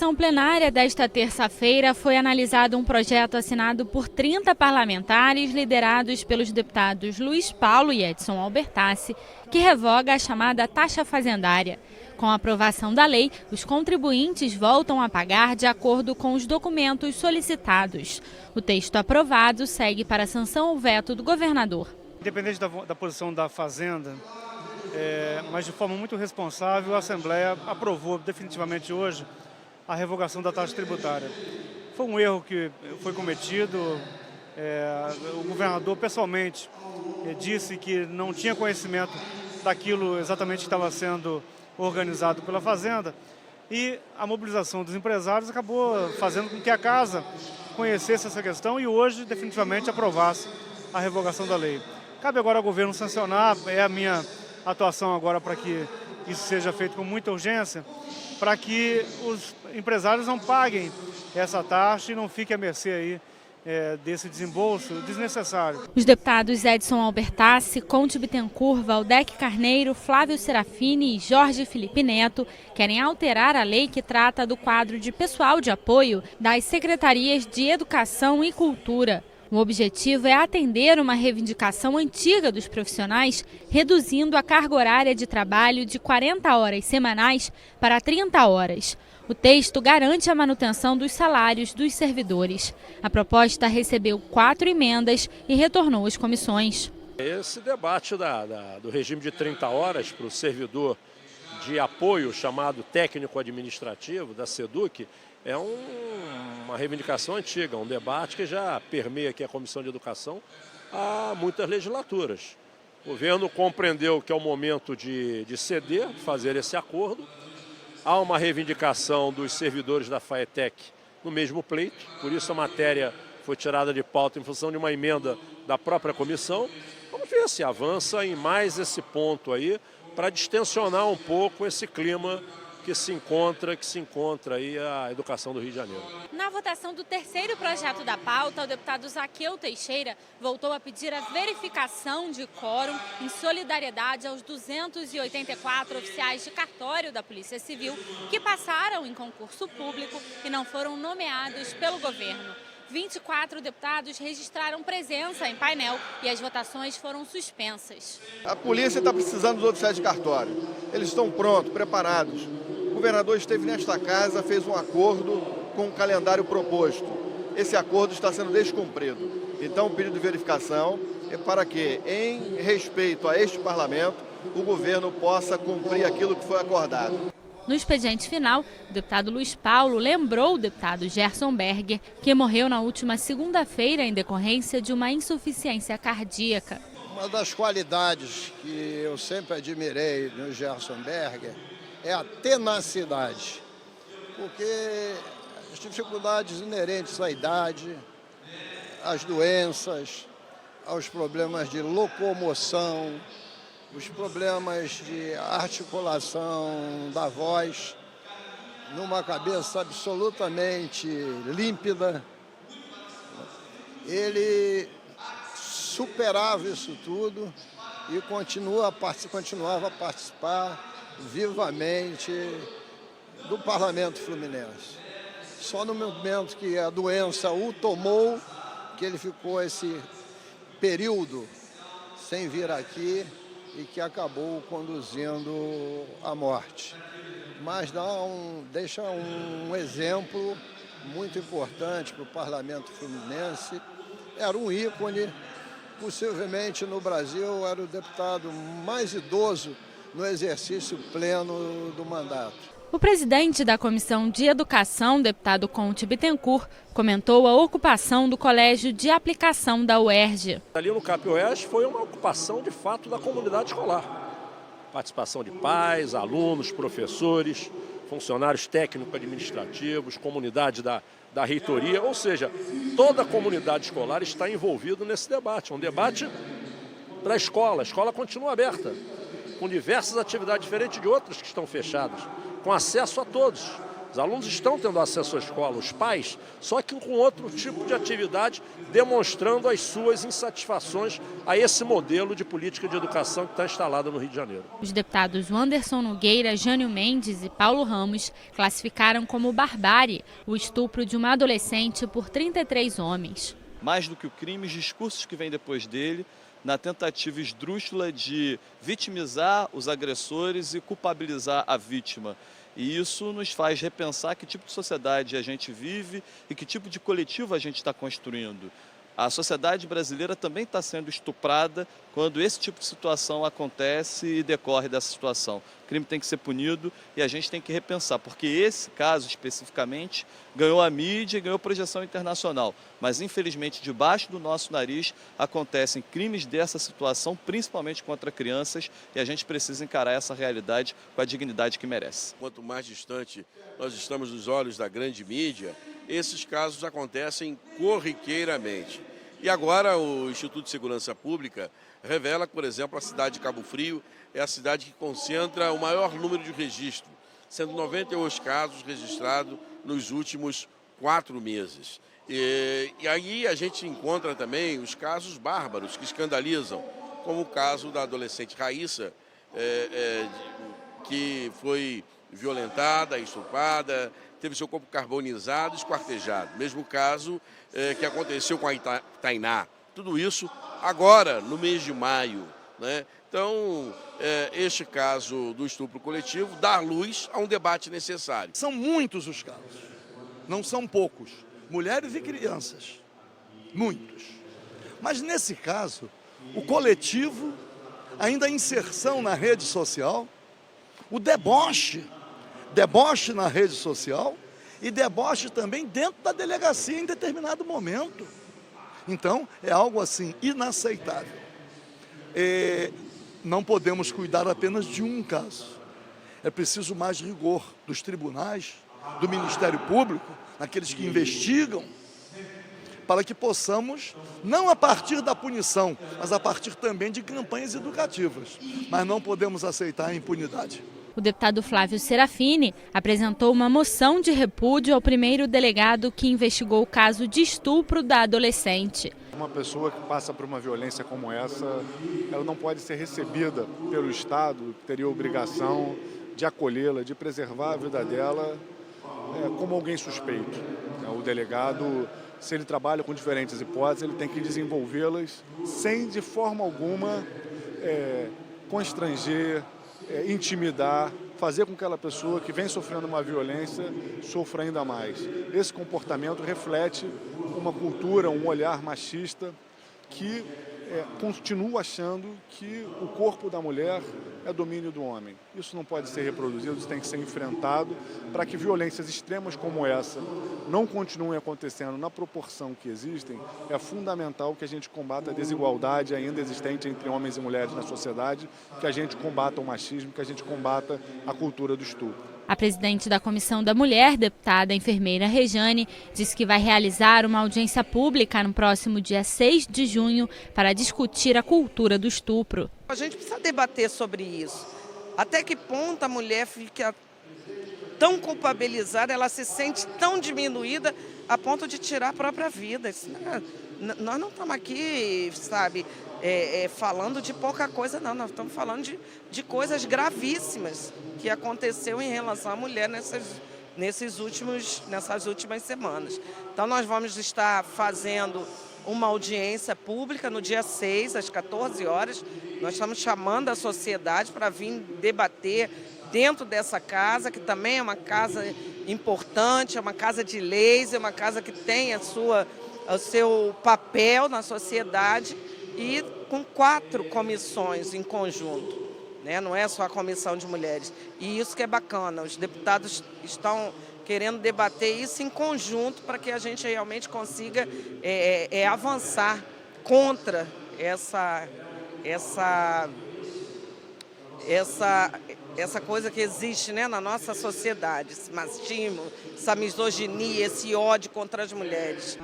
sessão plenária desta terça-feira foi analisado um projeto assinado por 30 parlamentares liderados pelos deputados Luiz Paulo e Edson Albertassi, que revoga a chamada taxa fazendária. Com a aprovação da lei, os contribuintes voltam a pagar de acordo com os documentos solicitados. O texto aprovado segue para a sanção ou veto do governador. Independente da posição da Fazenda, mas de forma muito responsável, a Assembleia aprovou definitivamente hoje a revogação da taxa tributária. Foi um erro que foi cometido, o governador pessoalmente disse que não tinha conhecimento daquilo exatamente que estava sendo organizado pela Fazenda, e a mobilização dos empresários acabou fazendo com que a Casa conhecesse essa questão e hoje definitivamente aprovasse a revogação da lei. Cabe agora ao governo sancionar, é a minha atuação agora para que isso seja feito com muita urgência, para que os empresários não paguem essa taxa e não fiquem à mercê aí desse desembolso desnecessário. Os deputados Edson Albertassi, Conte Bittencourt, Valdec Carneiro, Flávio Serafini e Jorge Felipe Neto querem alterar a lei que trata do quadro de pessoal de apoio das secretarias de Educação e Cultura. O objetivo é atender uma reivindicação antiga dos profissionais, reduzindo a carga horária de trabalho de 40 horas semanais para 30 horas. O texto garante a manutenção dos salários dos servidores. A proposta recebeu 4 emendas e retornou às comissões. Esse debate do regime de 30 horas para o servidor de apoio, chamado técnico-administrativo, da SEDUC, é uma reivindicação antiga, um debate que já permeia aqui a Comissão de Educação há muitas legislaturas. O governo compreendeu que é o momento de ceder, de fazer esse acordo. Há uma reivindicação dos servidores da FAETEC no mesmo pleito, por isso a matéria foi tirada de pauta em função de uma emenda da própria comissão. Vamos ver se avança em mais esse ponto aí, para distensionar um pouco esse clima que se encontra aí a educação do Rio de Janeiro. Na votação do terceiro projeto da pauta, o deputado Zaqueu Teixeira voltou a pedir a verificação de quórum em solidariedade aos 284 oficiais de cartório da Polícia Civil que passaram em concurso público e não foram nomeados pelo governo. 24 deputados registraram presença em painel e as votações foram suspensas. A polícia está precisando dos oficiais de cartório. Eles estão prontos, preparados. O governador esteve nesta casa, fez um acordo com o calendário proposto. Esse acordo está sendo descumprido. Então, o pedido de verificação é para que, em respeito a este parlamento, o governo possa cumprir aquilo que foi acordado. No expediente final, o deputado Luiz Paulo lembrou o deputado Gerson Berger, que morreu na última segunda-feira em decorrência de uma insuficiência cardíaca. Uma das qualidades que eu sempre admirei no Gerson Berger é a tenacidade, porque as dificuldades inerentes à idade, às doenças, aos problemas de locomoção, os problemas de articulação da voz, numa cabeça absolutamente límpida, ele superava isso tudo e continuava a participar vivamente do Parlamento Fluminense. Só no momento que a doença o tomou, que ele ficou esse período sem vir aqui, e que acabou conduzindo à morte. Mas deixa um exemplo muito importante para o Parlamento Fluminense. Era um ícone, possivelmente no Brasil era o deputado mais idoso no exercício pleno do mandato. O presidente da Comissão de Educação, deputado Conte Bittencourt, comentou a ocupação do Colégio de Aplicação da UERJ. Ali no CAP-UERJ foi uma ocupação de fato da comunidade escolar. Participação de pais, alunos, professores, funcionários técnico-administrativos, comunidade da reitoria, ou seja, toda a comunidade escolar está envolvida nesse debate. É um debate para a escola continua aberta, com diversas atividades diferentes de outras que estão fechadas, com acesso a todos. Os alunos estão tendo acesso à escola, os pais, só que com outro tipo de atividade, demonstrando as suas insatisfações a esse modelo de política de educação que está instalado no Rio de Janeiro. Os deputados Anderson Nogueira, Jânio Mendes e Paulo Ramos classificaram como barbárie o estupro de uma adolescente por 33 homens. Mais do que o crime, os discursos que vêm depois dele, na tentativa esdrúxula de vitimizar os agressores e culpabilizar a vítima. E isso nos faz repensar que tipo de sociedade a gente vive e que tipo de coletivo a gente está construindo. A sociedade brasileira também está sendo estuprada quando esse tipo de situação acontece e decorre dessa situação. O crime tem que ser punido e a gente tem que repensar, porque esse caso especificamente ganhou a mídia e ganhou projeção internacional. Mas, infelizmente, debaixo do nosso nariz acontecem crimes dessa situação, principalmente contra crianças, e a gente precisa encarar essa realidade com a dignidade que merece. Quanto mais distante nós estamos dos olhos da grande mídia, esses casos acontecem corriqueiramente. E agora o Instituto de Segurança Pública revela, por exemplo, a cidade de Cabo Frio é a cidade que concentra o maior número de registros, sendo 98 casos registrados nos últimos 4 meses. E aí a gente encontra também os casos bárbaros que escandalizam, como o caso da adolescente Raíssa, que foi violentada, estuprada, teve seu corpo carbonizado e esquartejado. Mesmo caso que aconteceu com a Tainá. Tudo isso agora, no mês de maio, né? Então, este caso do estupro coletivo dá luz a um debate necessário. São muitos os casos, não são poucos. Mulheres e crianças, muitos. Mas nesse caso, o coletivo, ainda a inserção na rede social, o deboche na rede social e deboche também dentro da delegacia em determinado momento. Então, é algo assim inaceitável. Não podemos cuidar apenas de um caso. É preciso mais rigor dos tribunais, do Ministério Público, naqueles que investigam, para que possamos, não a partir da punição, mas a partir também de campanhas educativas. Mas não podemos aceitar a impunidade. O deputado Flávio Serafini apresentou uma moção de repúdio ao primeiro delegado que investigou o caso de estupro da adolescente. Uma pessoa que passa por uma violência como essa, ela não pode ser recebida pelo Estado, que teria a obrigação de acolhê-la, de preservar a vida dela como alguém suspeito. O delegado, se ele trabalha com diferentes hipóteses, ele tem que desenvolvê-las sem, de forma alguma, constranger, intimidar, fazer com que aquela pessoa que vem sofrendo uma violência sofra ainda mais. Esse comportamento reflete uma cultura, um olhar machista que continua achando que o corpo da mulher é domínio do homem. Isso não pode ser reproduzido, isso tem que ser enfrentado para que violências extremas como essa não continuem acontecendo na proporção que existem. É fundamental que a gente combata a desigualdade ainda existente entre homens e mulheres na sociedade, que a gente combata o machismo, que a gente combata a cultura do estupro. A presidente da Comissão da Mulher, deputada enfermeira Rejane, disse que vai realizar uma audiência pública no próximo dia 6 de junho para discutir a cultura do estupro. A gente precisa debater sobre isso. Até que ponto a mulher fica tão culpabilizada, ela se sente tão diminuída a ponto de tirar a própria vida. Nós não estamos aqui, sabe, falando de pouca coisa, não. Nós estamos falando de coisas gravíssimas que aconteceu em relação à mulher nessas últimas semanas. Então, nós vamos estar fazendo uma audiência pública no dia 6, às 14 horas. Nós estamos chamando a sociedade para vir debater dentro dessa casa, que também é uma casa importante, é uma casa de leis, é uma casa que tem o seu papel na sociedade e com 4 comissões em conjunto. Não é só a comissão de mulheres. E isso que é bacana, os deputados estão querendo debater isso em conjunto para que a gente realmente consiga avançar contra essa coisa que existe, na nossa sociedade, esse machismo, essa misoginia, esse ódio contra as mulheres.